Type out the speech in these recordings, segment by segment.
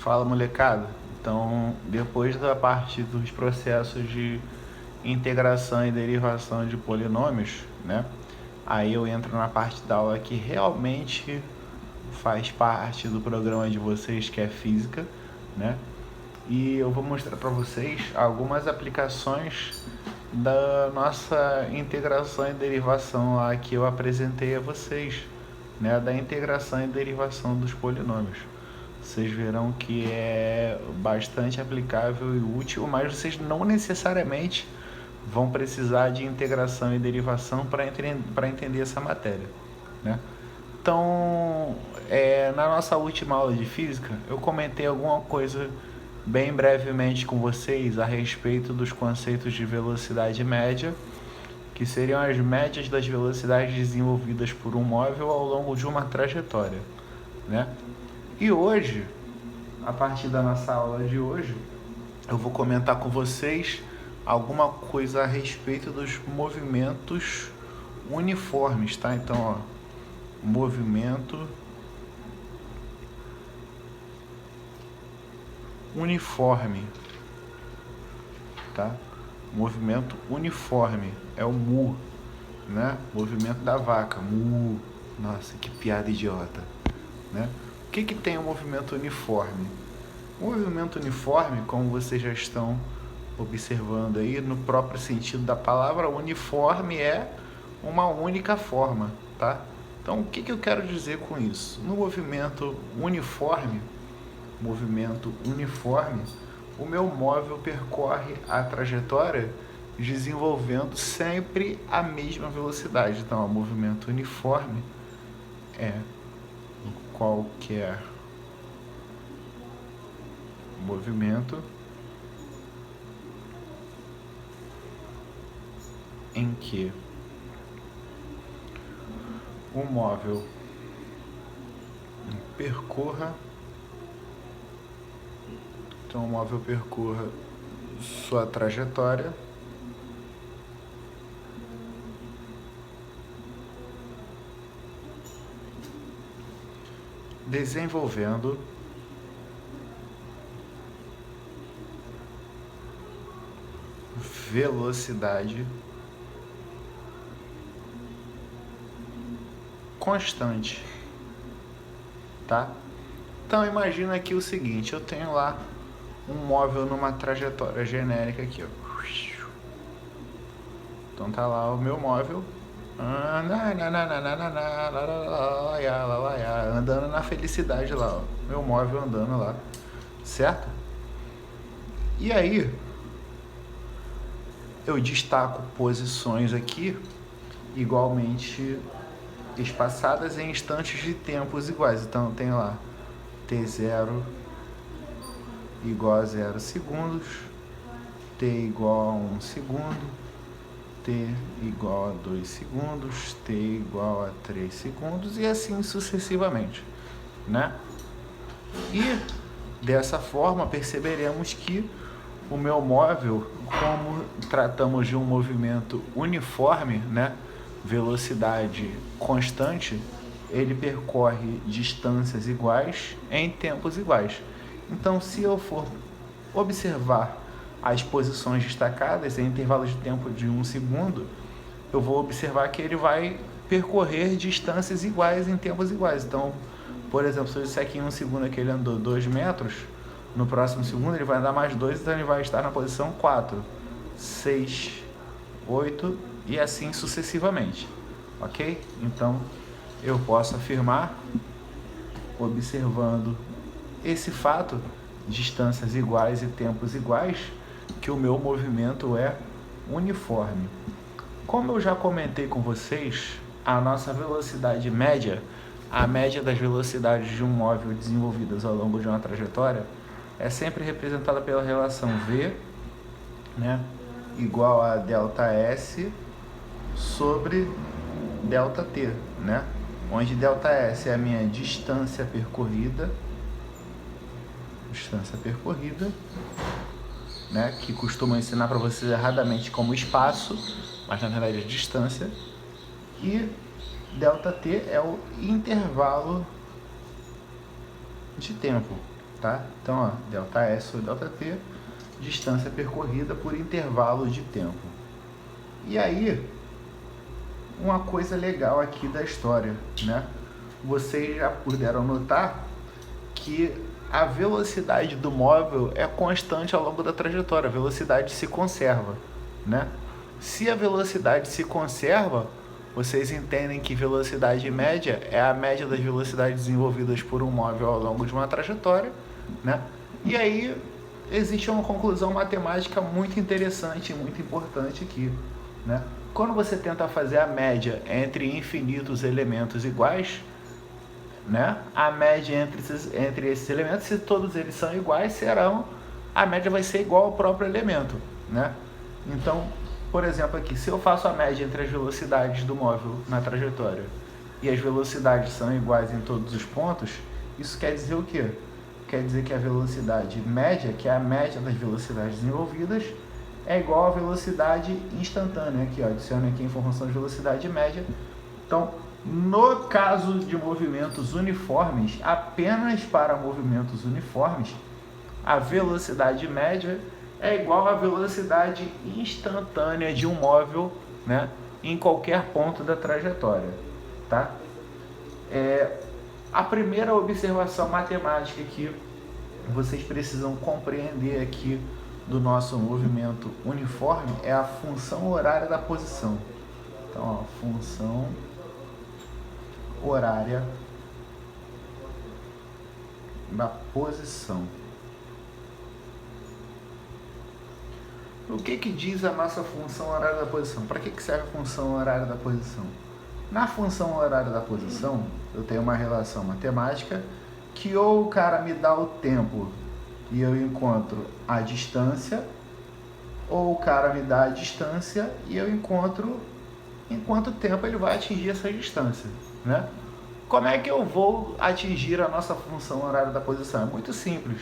Fala, molecada. Então, depois da parte dos processos de integração e derivação de polinômios, né? Aí eu entro na parte da aula que realmente faz parte do programa de vocês, que é física, né? E eu vou mostrar para vocês algumas aplicações da nossa integração e derivação lá que eu apresentei a vocês, né? Da integração e derivação dos polinômios. Vocês verão que é bastante aplicável e útil, mas vocês não necessariamente vão precisar de integração e derivação para entender essa matéria, né? Então, na nossa última aula de física, eu comentei alguma coisa bem brevemente com vocês a respeito dos conceitos de velocidade média, que seriam as médias das velocidades desenvolvidas por um móvel ao longo de uma trajetória, né? E hoje, a partir da nossa aula de hoje, eu vou comentar com vocês alguma coisa a respeito dos movimentos uniformes, tá? Então, ó, movimento uniforme, tá? Movimento uniforme é o mu, né? Movimento da vaca, mu. Nossa, que piada idiota, né? O que tem o movimento uniforme? O movimento uniforme, como vocês já estão observando aí, no próprio sentido da palavra, uniforme é uma única forma, tá? Então, o que eu quero dizer com isso? No movimento uniforme, o meu móvel percorre a trajetória desenvolvendo sempre a mesma velocidade. Então, o movimento uniforme é qualquer movimento em que o móvel percorra, então o móvel percorra sua trajetória desenvolvendo velocidade constante, tá? Então imagina aqui o seguinte, eu tenho lá um móvel numa trajetória genérica aqui, ó. Então tá lá o meu móvel andando na felicidade lá, ó. Meu móvel andando lá, certo? E aí eu destaco posições aqui igualmente espaçadas em instantes de tempos iguais. Então eu tenho lá T0 igual a 0 segundos, T igual a 1 segundo, T igual a 2 segundos, T igual a 3 segundos e assim sucessivamente, né? E dessa forma perceberemos que o meu móvel, como tratamos de um movimento uniforme, né, velocidade constante, ele percorre distâncias iguais em tempos iguais. Então, se eu for observar as posições destacadas em intervalos de tempo de 1 segundo, eu vou observar que ele vai percorrer distâncias iguais em tempos iguais. Então, por exemplo, se eu disser que em 1 segundo que ele andou 2 metros, no próximo segundo ele vai andar mais 2, então ele vai estar na posição 4, 6, 8 e assim sucessivamente, ok? Então, eu posso afirmar, observando esse fato, distâncias iguais e tempos iguais, que o meu movimento é uniforme. Como eu já comentei com vocês, a nossa velocidade média, a média das velocidades de um móvel desenvolvidas ao longo de uma trajetória, é sempre representada pela relação V, né, igual a ΔS sobre ΔT, né? Onde ΔS é a minha distância percorrida, né? Que costumam ensinar para vocês erradamente como espaço, mas na verdade é distância. E ΔT é o intervalo de tempo, tá? Então, ó, ΔS sobre ΔT, distância percorrida por intervalo de tempo. E aí, uma coisa legal aqui da história, né? Vocês já puderam notar que a velocidade do móvel é constante ao longo da trajetória, a velocidade se conserva, né? Se a velocidade se conserva, vocês entendem que velocidade média é a média das velocidades desenvolvidas por um móvel ao longo de uma trajetória, né? E aí existe uma conclusão matemática muito interessante e muito importante aqui, né? Quando você tenta fazer a média entre infinitos elementos iguais, né? A média entre esses elementos, se todos eles são iguais, a média vai ser igual ao próprio elemento, né? Então, por exemplo, aqui, se eu faço a média entre as velocidades do móvel na trajetória e as velocidades são iguais em todos os pontos, isso quer dizer o quê? Quer dizer que a velocidade média, que é a média das velocidades desenvolvidas, é igual à velocidade instantânea. Aqui, ó, adiciono aqui a informação de velocidade média. Então, no caso de movimentos uniformes, apenas para movimentos uniformes, a velocidade média é igual à velocidade instantânea de um móvel, né, em qualquer ponto da trajetória, tá? A primeira observação matemática que vocês precisam compreender aqui do nosso movimento uniforme é a função horária da posição. Então, ó, função horária da posição. O que diz a nossa função horária da posição? Para que serve a função horária da posição? Na função horária da posição, eu tenho uma relação matemática que ou o cara me dá o tempo e eu encontro a distância, ou o cara me dá a distância e eu encontro em quanto tempo ele vai atingir essa distância, né? Como é que eu vou atingir a nossa função horária da posição? É muito simples.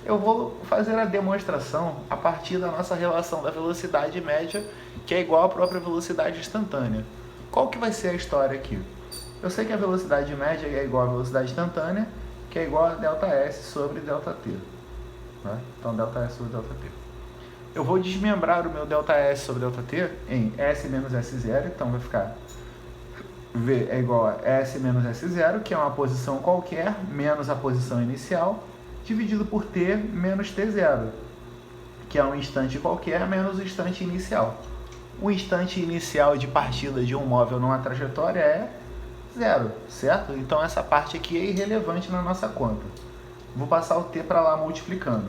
Eu vou fazer a demonstração a partir da nossa relação da velocidade média, que é igual à própria velocidade instantânea. Qual que vai ser a história aqui? Eu sei que a velocidade média é igual à velocidade instantânea, que é igual a ΔS sobre ΔT. Né? Então, ΔS sobre ΔT. Eu vou desmembrar o meu ΔS sobre ΔT em S menos S0, então vai ficar V é igual a S menos S0, que é uma posição qualquer, menos a posição inicial, dividido por T menos T0, que é um instante qualquer menos o instante inicial. O instante inicial de partida de um móvel numa trajetória é 0, certo? Então essa parte aqui é irrelevante na nossa conta. Vou passar o T para lá multiplicando.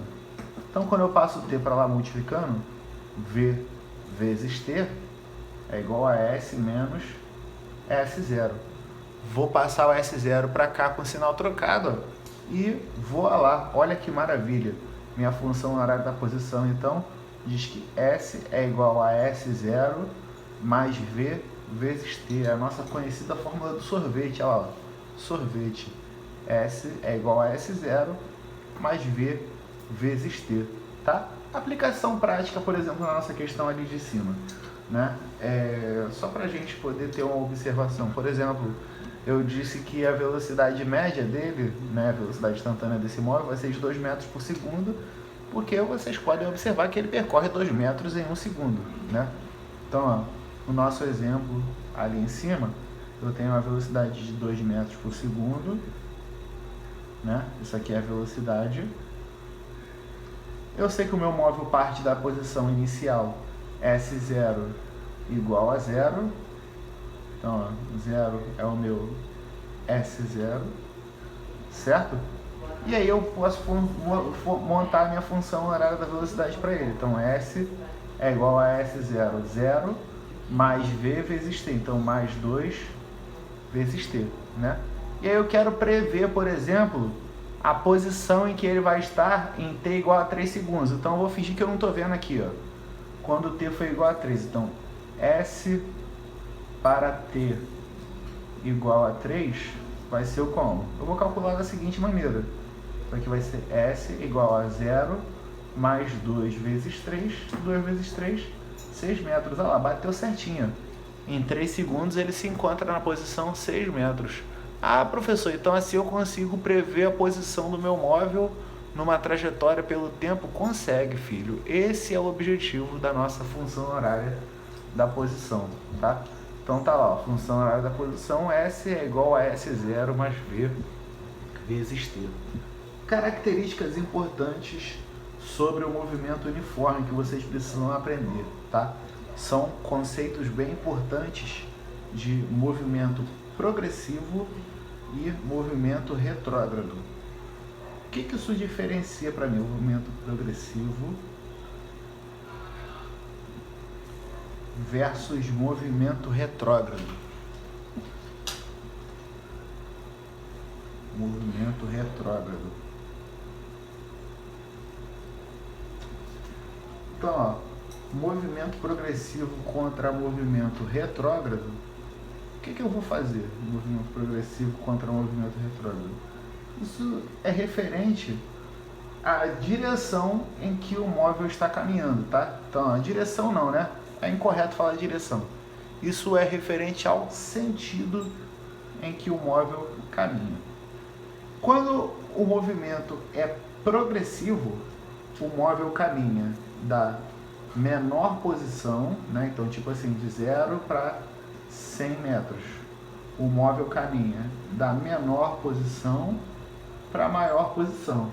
Então quando eu passo o T para lá multiplicando, V vezes T é igual a S menos S0. Vou passar o S0 para cá com o sinal trocado, ó. E vou lá, olha que maravilha, minha função horária da posição então diz que S é igual a S0 mais V vezes T, é a nossa conhecida fórmula do sorvete, olha lá, sorvete, S é igual a S0 mais V vezes T, tá? Aplicação prática, por exemplo, na nossa questão ali de cima, né? Só para a gente poder ter uma observação, por exemplo, eu disse que a velocidade média dele, né, a velocidade instantânea desse móvel vai ser de 2 metros por segundo, porque vocês podem observar que ele percorre 2 metros em 1 segundo, né? Então, ó, o nosso exemplo ali em cima, eu tenho uma velocidade de 2 metros por segundo, né? Isso aqui é a velocidade. Eu sei que o meu móvel parte da posição inicial S0 igual a 0. Então, ó, 0 é o meu S0, certo? E aí eu posso montar a minha função horária da velocidade para ele. Então, S é igual a S0, 0, mais V vezes T. Então, mais 2 vezes T, né? E aí eu quero prever, por exemplo, a posição em que ele vai estar em T igual a 3 segundos. Então, eu vou fingir que eu não estou vendo aqui, ó. Quando T for igual a 3. Então, S para T igual a 3 vai ser o como? Eu vou calcular da seguinte maneira. Isso aqui vai ser S igual a 0 mais 2 vezes 3. 2 vezes 3, 6 metros. Olha lá, bateu certinho. Em 3 segundos ele se encontra na posição 6 metros. Ah, professor, então assim eu consigo prever a posição do meu móvel numa trajetória pelo tempo? Consegue, filho. Esse é o objetivo da nossa função horária da posição, tá? Então tá lá, ó, função horária da posição, S é igual a S0 mais V vezes T. Características importantes sobre o movimento uniforme que vocês precisam aprender, tá? São conceitos bem importantes de movimento progressivo e movimento retrógrado. O que isso diferencia para mim? O movimento progressivo versus movimento retrógrado. Movimento retrógrado. Então, ó, movimento progressivo contra movimento retrógrado. O que eu vou fazer? Movimento progressivo contra movimento retrógrado. Isso é referente à direção em que o móvel está caminhando, tá? Então, a direção não, né? É incorreto falar direção. Isso é referente ao sentido em que o móvel caminha. Quando o movimento é progressivo, o móvel caminha da menor posição, né? Então, tipo assim, de 0 para 100 metros. O móvel caminha da menor posição para a maior posição,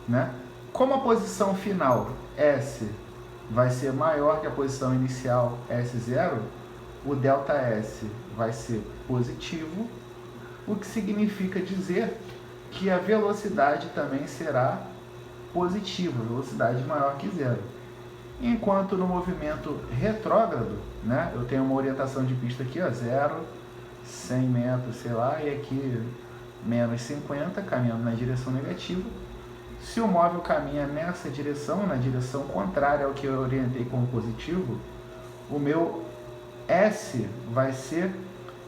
né? Como a posição final, S, vai ser maior que a posição inicial, S0, o ΔS vai ser positivo, o que significa dizer que a velocidade também será positiva, velocidade maior que zero. Enquanto no movimento retrógrado, né, eu tenho uma orientação de pista aqui, ó, 0, 100 metros, sei lá, e aqui menos 50, caminhando na direção negativa. Se o móvel caminha nessa direção, na direção contrária ao que eu orientei como positivo, o meu S vai ser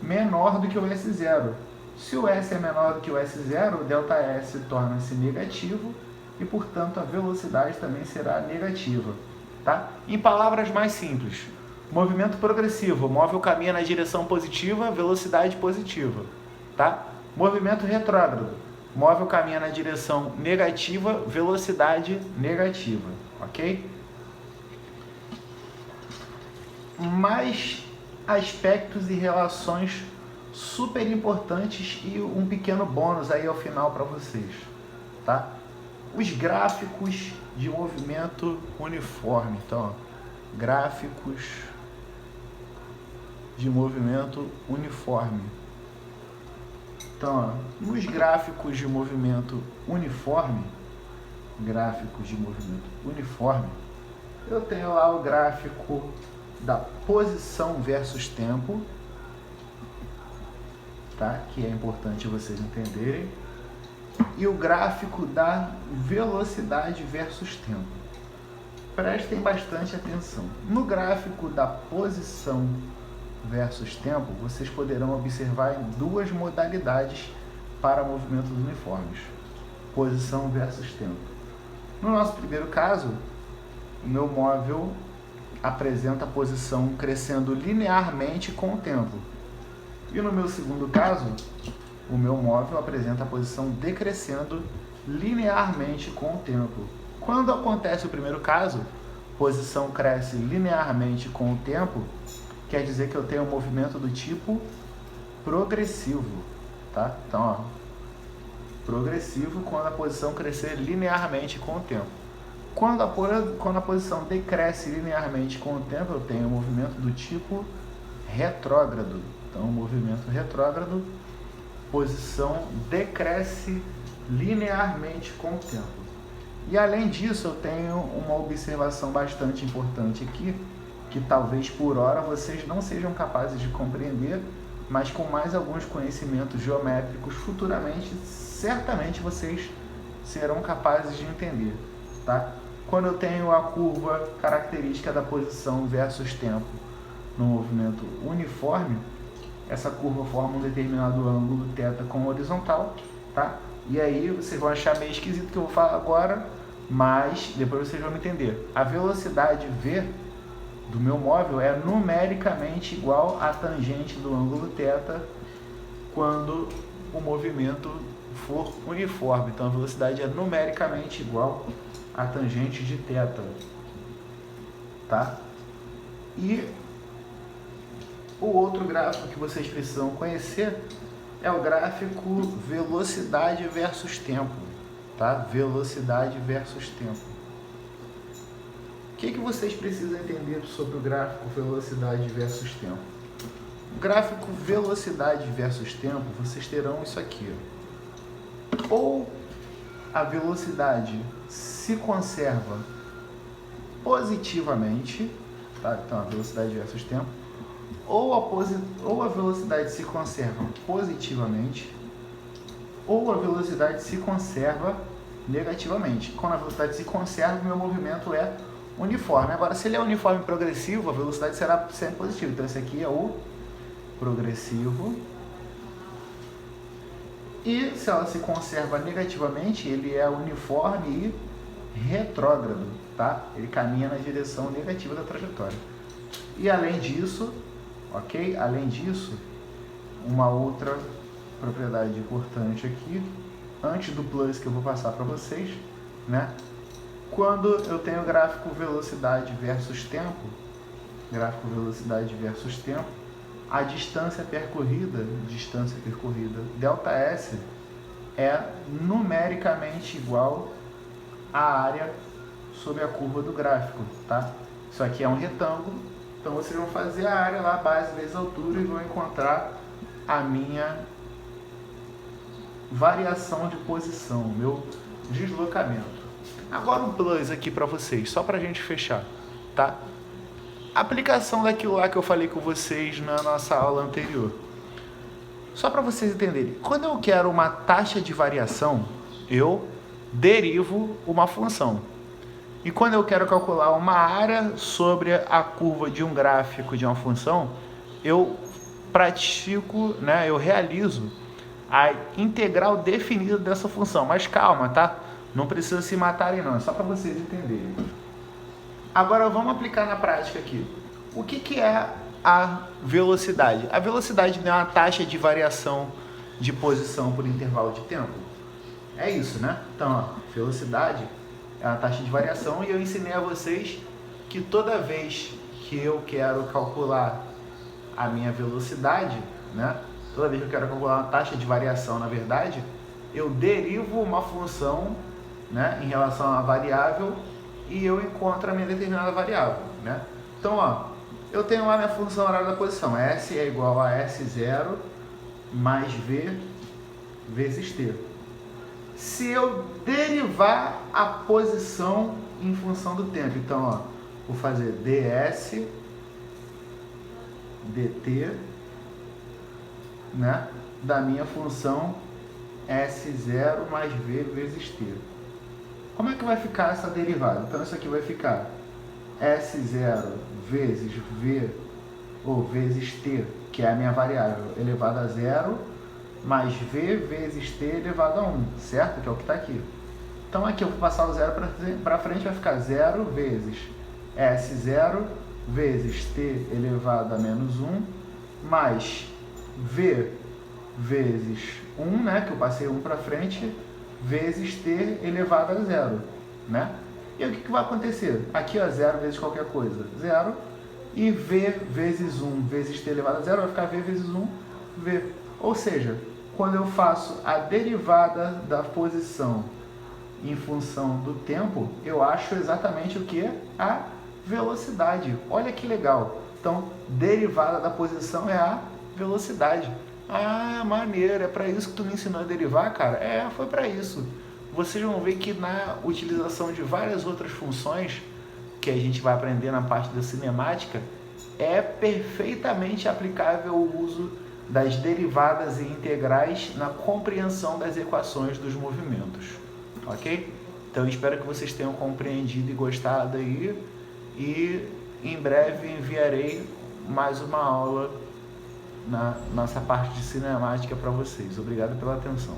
menor do que o S0. Se o S é menor do que o S0, o ΔS torna-se negativo e, portanto, a velocidade também será negativa. Tá? Em palavras mais simples, movimento progressivo, o móvel caminha na direção positiva, velocidade positiva. Tá? Movimento retrógrado, o móvel caminha na direção negativa, velocidade negativa. Ok? Mais aspectos e relações super importantes e um pequeno bônus aí ao final para vocês, tá? Os gráficos de movimento uniforme. Então, ó, gráficos de movimento uniforme. Então, ó, nos gráficos de movimento uniforme, eu tenho lá o gráfico da posição versus tempo, tá? Que é importante vocês entenderem, e o gráfico da velocidade versus tempo. Prestem bastante atenção. No gráfico da posição versus tempo, vocês poderão observar duas modalidades para movimentos uniformes: posição versus tempo. No nosso primeiro caso, o meu móvel apresenta a posição crescendo linearmente com o tempo. E no meu segundo caso, o meu móvel apresenta a posição decrescendo linearmente com o tempo. Quando acontece o primeiro caso, posição cresce linearmente com o tempo, quer dizer que eu tenho um movimento do tipo progressivo, tá? Então, ó, progressivo quando a posição crescer linearmente com o tempo. Quando a posição decresce linearmente com o tempo, eu tenho um movimento do tipo retrógrado. Então, movimento retrógrado, posição decresce linearmente com o tempo. E além disso, eu tenho uma observação bastante importante aqui, que talvez por hora vocês não sejam capazes de compreender, mas com mais alguns conhecimentos geométricos futuramente, certamente vocês serão capazes de entender, tá? Quando eu tenho a curva característica da posição versus tempo no movimento uniforme, essa curva forma um determinado ângulo θ com horizontal, tá? E aí vocês vão achar meio esquisito o que eu vou falar agora, mas depois vocês vão entender. A velocidade V do meu móvel é numericamente igual à tangente do ângulo θ quando o movimento for uniforme. Então a velocidade é numericamente igual à tangente de θ, tá? E o outro gráfico que vocês precisam conhecer é o gráfico velocidade versus tempo, tá? Velocidade versus tempo. O que vocês precisam entender sobre o gráfico velocidade versus tempo? O gráfico velocidade versus tempo, vocês terão isso aqui, ó. Ou a velocidade se conserva positivamente, tá? Então a velocidade versus tempo, ou a velocidade se conserva positivamente, ou a velocidade se conserva negativamente. Quando a velocidade se conserva, o meu movimento é uniforme. Agora, se ele é uniforme progressivo, a velocidade será sempre positiva. Então esse aqui é o progressivo. E se ela se conserva negativamente, ele é uniforme e retrógrado, tá? Ele caminha na direção negativa da trajetória. E além disso, ok? Além disso, uma outra propriedade importante aqui, antes do plus que eu vou passar para vocês, né? Quando eu tenho gráfico velocidade versus tempo, a distância percorrida, ΔS, é numericamente igual à área sobre a curva do gráfico, tá? Isso aqui é um retângulo, então vocês vão fazer a área lá, base vezes altura, e vão encontrar a minha variação de posição, meu deslocamento. Agora um plus aqui para vocês, só para a gente fechar, tá? Aplicação daquilo lá que eu falei com vocês na nossa aula anterior. Só para vocês entenderem, quando eu quero uma taxa de variação, eu derivo uma função. E quando eu quero calcular uma área sobre a curva de um gráfico de uma função, eu pratico, né, eu realizo a integral definida dessa função. Mas calma, tá? Não precisa se matarem não, é só para vocês entenderem. Agora vamos aplicar na prática aqui. O que é a velocidade? A velocidade é uma taxa de variação de posição por intervalo de tempo. É isso, né? Então, ó, velocidade é uma taxa de variação, e eu ensinei a vocês que toda vez que eu quero calcular a minha velocidade, né? Toda vez que eu quero calcular uma taxa de variação, na verdade, eu derivo uma função, né, em relação a uma variável, e eu encontro a minha determinada variável, né? Então, ó, eu tenho lá minha função horária da posição. S é igual a S0 mais V vezes T. Se eu derivar a posição em função do tempo, então, ó, vou fazer ds dt, né, da minha função S0 mais V vezes T. Como é que vai ficar essa derivada? Então isso aqui vai ficar S0 vezes V, ou vezes T, que é a minha variável, elevado a 0, mais V vezes T elevado a 1, certo? Que é o que está aqui. Então aqui eu vou passar o 0 para frente, vai ficar 0 vezes S0 vezes T elevado a menos 1, mais V vezes 1, né, que eu passei 1 para frente, vezes T elevado a 0, né? E o que vai acontecer? Aqui, ó, 0 vezes qualquer coisa, 0, e V vezes 1 vezes T elevado a 0 vai ficar V vezes 1, V. Ou seja, quando eu faço a derivada da posição em função do tempo, eu acho exatamente o que? A velocidade. Olha que legal. Então, derivada da posição é a velocidade. Ah, maneiro, é para isso que tu me ensinou a derivar, cara? É, foi para isso. Vocês vão ver que na utilização de várias outras funções que a gente vai aprender na parte da cinemática, é perfeitamente aplicável o uso das derivadas e integrais na compreensão das equações dos movimentos, ok? Então espero que vocês tenham compreendido e gostado aí, e em breve enviarei mais uma aula na nossa parte de cinemática para vocês. Obrigado pela atenção.